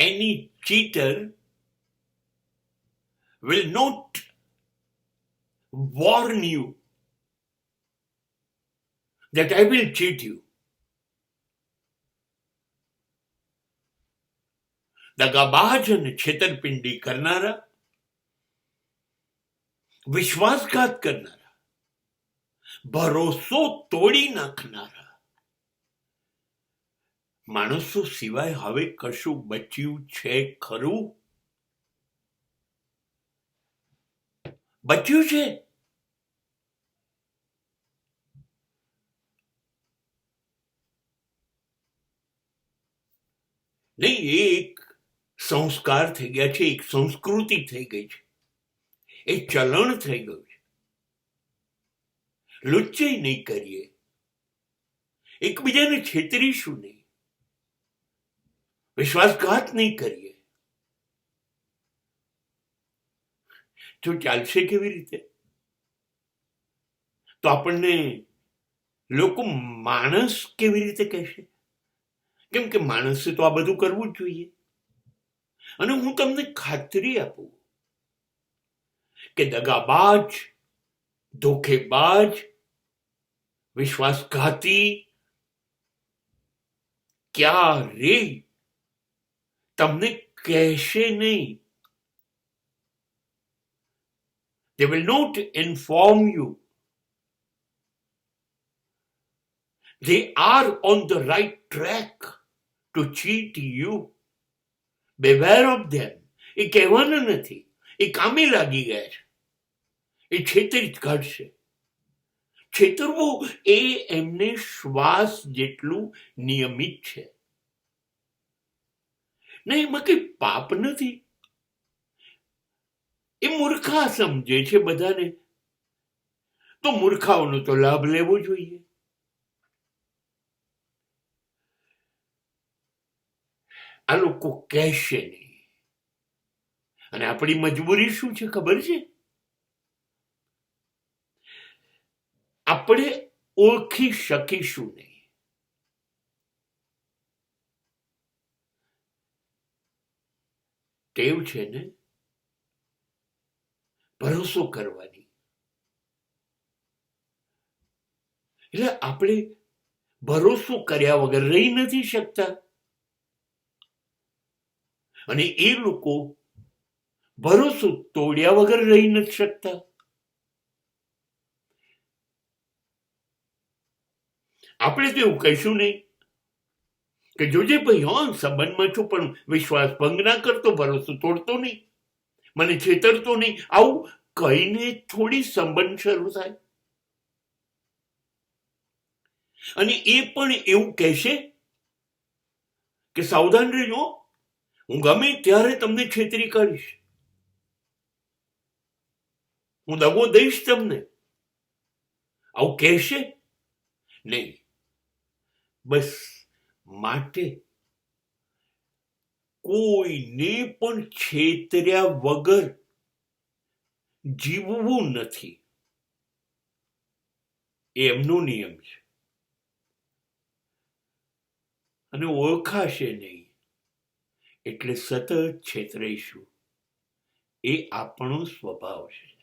any cheater will not warn you that I will cheat you. દગાબાજ અને છેતરપિંડી કરનારા, વિશ્વાસઘાત કરનારા, ભરોસો તોડી નાખનારા માણસો સિવાય હવે કશું બચ્યું છે ખરું? બચ્યું છે? નહીં, એ એક સંસ્કાર થઈ ગયા છે, એક સંસ્કૃતિ થઈ ગઈ છે, એક ચલણ થઈ ગયું છે. લુચ્ચાઈ નહીં કરીએ, એકબીજાને છેતરીશું નહીં, વિશ્વાસઘાત નહીં કરીએ, તો ચાલશે કેવી રીતે? તો આપણને લોકો માણસ કેવી રીતે કહેશે? કેમ કે માણસે તો આ બધું કરવું જ જોઈએ. અને હું તમને ખાતરી આપું કે દગાબાજ, ધોખેબાજ, વિશ્વાસઘાતી ક્યારે તમને કહેશે નહીં. They will not inform you. They are on the right track to cheat you. Beware of them. એ કહેવાના નથી, એ કામે લાગી ગયા છે, એ છેતરી જ કાઢશે. છેતરવું એ એમને શ્વાસ જેટલું નિયમિત છે. નહીં, એમાં કઈ પાપ નથી. એ મૂર્ખા સમજે છે બધાને, તો મૂર્ખાઓનો તો લાભ લેવો જોઈએ. આ લોકો કહેશે નહીં. અને આપણી મજબૂરી શું છે ખબર છે? આપણે ઓળખી શકીશું નહીં. ટેવ છે ને ભરોસો કરવાની. એટલે આપણે ભરોસો કર્યા વગર રહી નથી શકતા. અને એ લોકો ભરોસો તોડ્યા વગર રહી નથી શકતા. આપણે તો એવું કહીશું નહીં કે જોજે ભાઈ, હા સંબંધમાં છું પણ વિશ્વાસ ભંગ ના કરતો, ભરોસો તોડતો નહીં, મને છેતરતો નહીં. આવું કહીને થોડી સંબંધ શરૂ થાય. અને એ પણ એવું કહેશે કે સાવધાન રહેજો, હું ગમે ત્યારે તમને છેતરી કરીશ, હું દગો દઈશ તમને. આવું કહેશે નહીં. બસ માટે કોઈને પણ છેતર્યા વગર જીવવું નથી, એ એમનો નિયમ છે. અને ઓળખાશે નહીં એટલે સતત છેતરાઈશું, એ આપણો સ્વભાવ છે.